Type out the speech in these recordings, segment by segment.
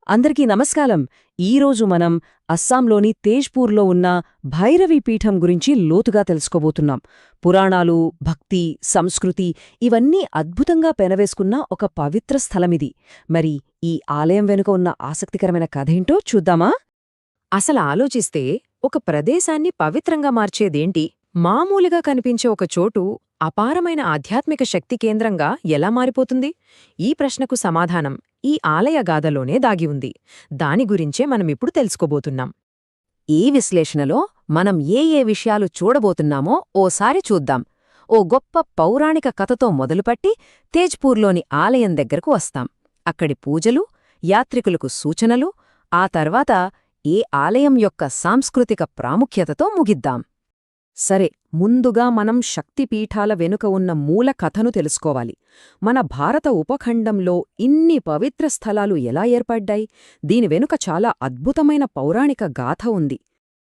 అందరికీ నమస్కారం. ఈరోజు మనం అస్సాంలోని తేజ్పూర్లో ఉన్న భైరవీ పీఠం గురించి లోతుగా తెలుసుకోబోతున్నాం. పురాణాలు, భక్తి, సంస్కృతి ఇవన్నీ అద్భుతంగా పెనవేసుకున్న ఒక పవిత్ర స్థలమిది. మరి ఈ ఆలయం వెనుక ఉన్న ఆసక్తికరమైన కథేంటో చూద్దామా? అసలు ఆలోచిస్తే ఒక ప్రదేశాన్ని పవిత్రంగా మార్చేదేంటి? మామూలుగా కనిపించే ఒక చోటు అపారమైన ఆధ్యాత్మిక శక్తి కేంద్రంగా ఎలా మారిపోతుంది? ఈ ప్రశ్నకు సమాధానం ఈ ఆలయ గాథలోనే దాగి ఉంది. దాని గురించే మనమిప్పుడు తెలుసుకోబోతున్నాం. ఈ విశ్లేషణలో మనం ఏ విషయాలు చూడబోతున్నామో ఓసారి చూద్దాం. ఓ గొప్ప పౌరాణిక కథతో మొదలుపట్టి తేజ్పూర్లోని ఆలయం దగ్గరకు వస్తాం. అక్కడి పూజలు, యాత్రికులకు సూచనలు, ఆ తర్వాత ఏ ఆలయం యొక్క సాంస్కృతిక ప్రాముఖ్యతతో ముగిద్దాం. సరే, ముందుగా మనం శక్తిపీఠాల వెనుక ఉన్న మూల కథను తెలుసుకోవాలి. మన భారత ఉపఖండంలో ఇన్ని పవిత్ర స్థలాలు ఎలా ఏర్పడ్డాయి? దీని వెనుక చాలా అద్భుతమైన పౌరాణిక గాథ ఉంది.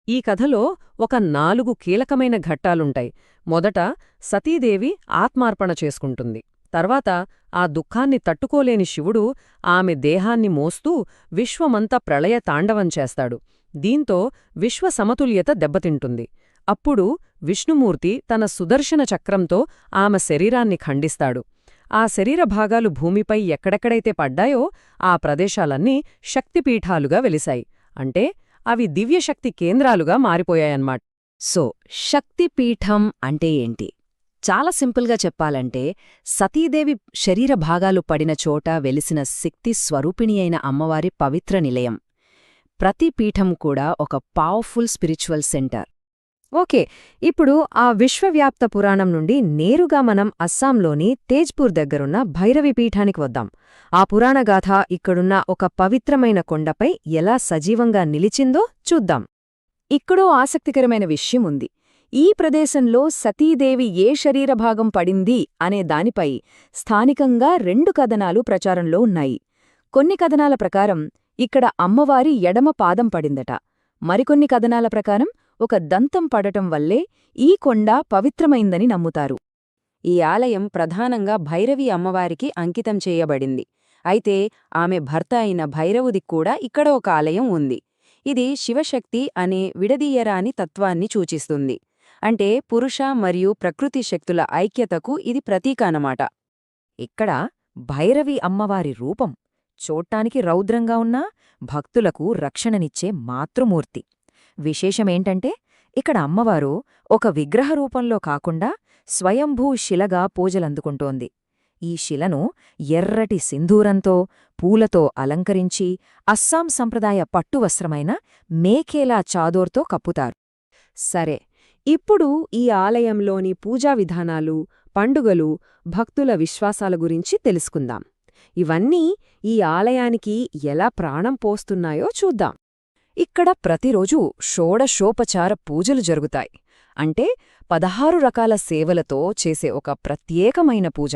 ఈ కథలో ఒక 4 కీలకమైన ఘట్టాలుంటాయి. మొదట సతీదేవి ఆత్మార్పణ చేసుకుంటుంది. తర్వాత ఆ దుఃఖాన్ని తట్టుకోలేని శివుడు ఆమె దేహాన్ని మోస్తూ విశ్వమంతా ప్రళయ తాండవం చేస్తాడు. దీంతో విశ్వ సమతుల్యత దెబ్బతింటుంది. అప్పుడు విష్ణుమూర్తి తన సుదర్శన చక్రంతో ఆమె శరీరాన్ని ఖండిస్తాడు. ఆ శరీర భాగాలు భూమిపై ఎక్కడెక్కడైతే పడ్డాయో ఆ ప్రదేశాలన్నీ శక్తిపీఠాలుగా వెలిశాయి. అంటే అవి దివ్యశక్తి కేంద్రాలుగా మారిపోయాయన్మాట. సో, శక్తిపీఠం అంటే ఏంటి? చాలా సింపుల్గా చెప్పాలంటే, సతీదేవి శరీర భాగాలు పడిన చోట వెలిసిన శక్తి స్వరూపిణి అయిన అమ్మవారి పవిత్ర నిలయం. ప్రతి పీఠం కూడా ఒక పవర్ఫుల్ స్పిరిచువల్ సెంటర్. ఓకే, ఇప్పుడు ఆ విశ్వవ్యాప్త పురాణం నుండి నేరుగా మనం అస్సాంలోని తేజ్పూర్ దగ్గరున్న భైరవి పీఠానికి వద్దాం. ఆ పురాణగాథ ఇక్కడున్న ఒక పవిత్రమైన కొండపై ఎలా సజీవంగా నిలిచిందో చూద్దాం. ఇక్కడో ఆసక్తికరమైన విషయం ఉంది. ఈ ప్రదేశంలో సతీదేవి ఏ శరీరభాగం పడింది అనే దానిపై స్థానికంగా 2 కథనాలు ప్రచారంలో ఉన్నాయి. కొన్ని కథనాల ప్రకారం ఇక్కడ అమ్మవారి ఎడమ పాదం పడిందట. మరికొన్ని కథనాల ప్రకారం ఒక దంతం పడటం వల్లే ఈ కొండ పవిత్రమైందని నమ్ముతారు. ఈ ఆలయం ప్రధానంగా భైరవి అమ్మవారికి అంకితం చేయబడింది. అయితే ఆమె భర్త అయిన భైరవుదికి కూడా ఇక్కడ ఒక ఆలయం ఉంది. ఇది శివశక్తి అనే విడదీయరాని తత్వాన్ని సూచిస్తుంది. అంటే పురుష మరియు ప్రకృతి శక్తుల ఐక్యతకు ఇది ప్రతీక అన్నమాట. ఇక్కడ భైరవి అమ్మవారి రూపం చూడ్డానికి రౌద్రంగా ఉన్నా భక్తులకు రక్షణనిచ్చే మాతృమూర్తి. విశేషమేంటంటే ఇక్కడ అమ్మవారు ఒక విగ్రహ రూపంలో కాకుండా స్వయంభూ శిలగా పూజలందుకుంటోంది. ఈ శిలను ఎర్రటి సింధూరంతో, పూలతో అలంకరించి అస్సాం సంప్రదాయ పట్టువస్త్రమైన మేఖేలా చాదోర్తో కప్పుతారు. సరే, ఇప్పుడు ఈ ఆలయంలోని పూజా విధానాలు, పండుగలు, భక్తుల విశ్వాసాల గురించి తెలుసుకుందాం. ఇవన్నీ ఈ ఆలయానికి ఎలా ప్రాణం పోస్తున్నాయో చూద్దాం. ఇక్కడ ప్రతిరోజూ షోడశోపచార పూజలు జరుగుతాయి. అంటే 16 రకాల సేవలతో చేసే ఒక ప్రత్యేకమైన పూజ.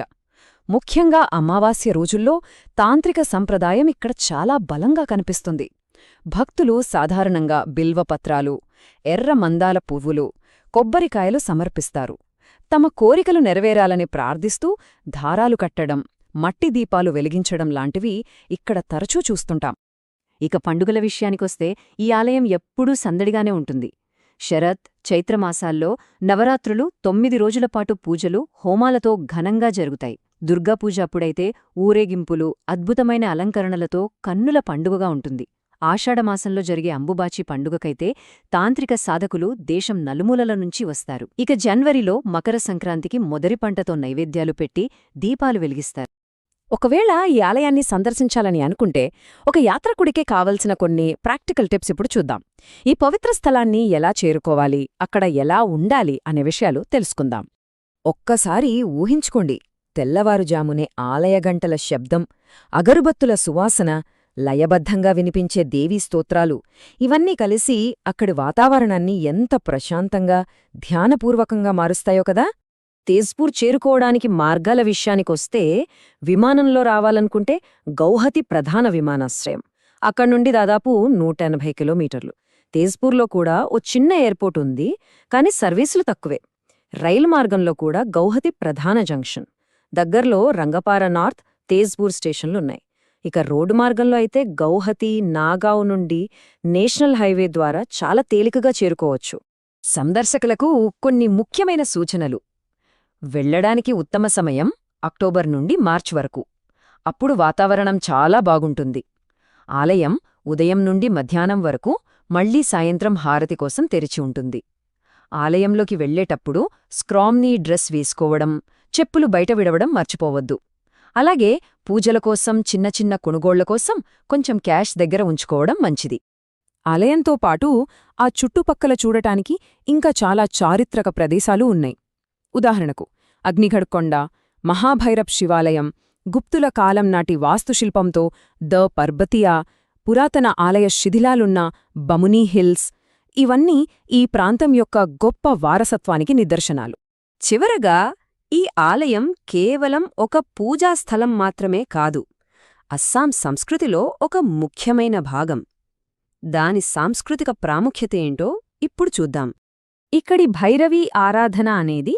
ముఖ్యంగా అమావాస్య రోజుల్లో తాంత్రిక సంప్రదాయం ఇక్కడ చాలా బలంగా కనిపిస్తుంది. భక్తులు సాధారణంగా బిల్వపత్రాలు, ఎర్ర మందాల పువ్వులు, కొబ్బరికాయలు సమర్పిస్తారు. తమ కోరికలు నెరవేరాలని ప్రార్థిస్తూ దారాలు కట్టడం, మట్టి దీపాలు వెలిగించడం లాంటివి ఇక్కడ తరచూ చూస్తుంటాం. ఇక పండుగల విషయానికొస్తే ఈ ఆలయం ఎప్పుడూ సందడిగానే ఉంటుంది. శరత్, చైత్రమాసాల్లో నవరాత్రులు 9 రోజులపాటు పూజలు, హోమాలతో ఘనంగా జరుగుతాయి. దుర్గాపూజ అప్పుడైతే ఊరేగింపులు, అద్భుతమైన అలంకరణలతో కన్నుల పండుగగా ఉంటుంది. ఆషాఢమాసంలో జరిగే అంబుబాచి పండుగకైతే తాంత్రిక సాధకులు దేశం నలుమూలల నుంచి వస్తారు. ఇక జనవరిలో మకర సంక్రాంతికి మొదటి పంటతో నైవేద్యాలు పెట్టి దీపాలు వెలిగిస్తారు. ఒకవేళ ఈ ఆలయాన్ని సందర్శించాలని అనుకుంటే ఒక యాత్రకుడికే కావలసిన కొన్ని ప్రాక్టికల్ టిప్స్ ఇప్పుడు చూద్దాం. ఈ పవిత్ర స్థలాన్ని ఎలా చేరుకోవాలి, అక్కడ ఎలా ఉండాలి అనే విషయాలు తెలుసుకుందాం. ఒక్కసారి ఊహించుకోండి, తెల్లవారుజామునే ఆలయగంటల శబ్దం, అగరుబత్తుల సువాసన, లయబద్ధంగా వినిపించే దేవీ స్తోత్రాలు ఇవన్నీ కలిసి అక్కడి వాతావరణాన్ని ఎంత ప్రశాంతంగా, ధ్యానపూర్వకంగా మారుస్తాయో కదా. తేజ్పూర్ చేరుకోవడానికి మార్గాల విషయానికొస్తే విమానంలో రావాలనుకుంటే గౌహతి ప్రధాన విమానాశ్రయం. అక్కడ్నుండి దాదాపు 180 కిలోమీటర్లు. తేజ్పూర్లో కూడా ఓ చిన్న ఎయిర్పోర్ట్ ఉంది, కాని సర్వీసులు తక్కువే. రైలు మార్గంలో కూడా గౌహతి ప్రధాన జంక్షన్. దగ్గర్లో రంగపార నార్త్, తేజ్పూర్ స్టేషన్లున్నాయి. ఇక రోడ్డు మార్గంలో అయితే గౌహతి, నాగావ్ నుండి నేషనల్ హైవే ద్వారా చాలా తేలికగా చేరుకోవచ్చు. సందర్శకులకు కొన్ని ముఖ్యమైన సూచనలు. వెళ్లడానికి ఉత్తమ సమయం అక్టోబర్ నుండి మార్చ్ వరకు. అప్పుడు వాతావరణం చాలా బాగుంటుంది. ఆలయం ఉదయం నుండి మధ్యాహ్నం వరకు, మళ్లీ సాయంత్రం హారతి కోసం తెరిచి ఉంటుంది. ఆలయంలోకి వెళ్లేటప్పుడు స్క్రామ్నీ డ్రెస్ వేసుకోవడం, చెప్పులు బయట విడవడం మర్చిపోవద్దు. అలాగే పూజల కోసం చిన్న చిన్న కొనుగోళ్ల కోసం కొంచెం క్యాష్ దగ్గర ఉంచుకోవడం మంచిది. ఆలయంతో పాటు ఆ చుట్టుపక్కల చూడటానికి ఇంకా చాలా చారిత్రక ప్రదేశాలు ఉన్నాయి. ఉదాహరణకు అగ్నిగఢ్ కొండ, మహాభైరబ్ శివాలయం, గుప్తుల కాలం నాటి వాస్తుశిల్పంతో ద పర్బతియా, పురాతన ఆలయ శిథిలాలున్న బమునీ హిల్స్, ఇవన్నీ ఈ ప్రాంతం యొక్క గొప్ప వారసత్వానికి నిదర్శనాలు. చివరగా ఈ ఆలయం కేవలం ఒక పూజాస్థలం మాత్రమే కాదు, అస్సాం సంస్కృతిలో ఒక ముఖ్యమైన భాగం. దాని సాంస్కృతిక ప్రాముఖ్యత ఏంటో ఇప్పుడు చూద్దాం. ఇక్కడి భైరవీ ఆరాధన అనేది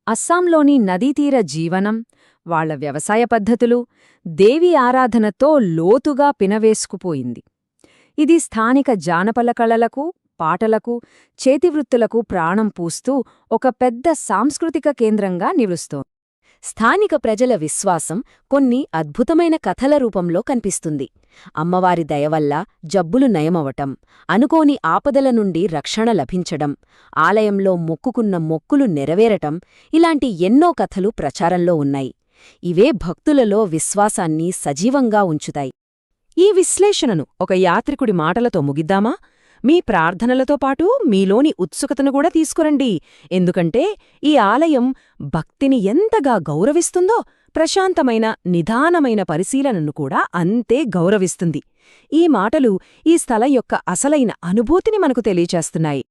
అస్సాంలోని నదీతీర జీవనం, వాళ్ల వ్యవసాయ పద్ధతులు, దేవీ ఆరాధనతో లోతుగా పినవేసుకుపోయింది. ఇది స్థానిక జానపద కళలకు, పాటలకు, చేతివృత్తులకు ప్రాణం పూస్తూ ఒక పెద్ద సాంస్కృతిక కేంద్రంగా నిలుస్తోంది. స్థానిక ప్రజల విశ్వాసం కొన్ని అద్భుతమైన కథల రూపంలో కనిపిస్తుంది. అమ్మవారి దయవల్ల జబ్బులు నయమవటం, అనుకోని ఆపదల నుండి రక్షణ లభించడం, ఆలయంలో మొక్కుకున్న మొక్కులు నెరవేరటం, ఇలాంటి ఎన్నో కథలు ప్రచారంలో ఉన్నాయి. ఇవే భక్తులలో విశ్వాసాన్ని సజీవంగా ఉంచుతాయి. ఈ విశ్లేషణను ఒక యాత్రికుడి మాటలతో ముగిద్దామా? మీ ప్రార్థనలతో పాటు మీలోని ఉత్సుకతను కూడా తీసుకురండి. ఎందుకంటే ఈ ఆలయం భక్తిని ఎంతగా గౌరవిస్తుందో, ప్రశాంతమైన, నిదానమైన పరిశీలనను కూడా అంతే గౌరవిస్తుంది. ఈ మాటలు ఈ స్థలం యొక్క అసలైన అనుభూతిని మనకు తెలియచేస్తున్నాయి.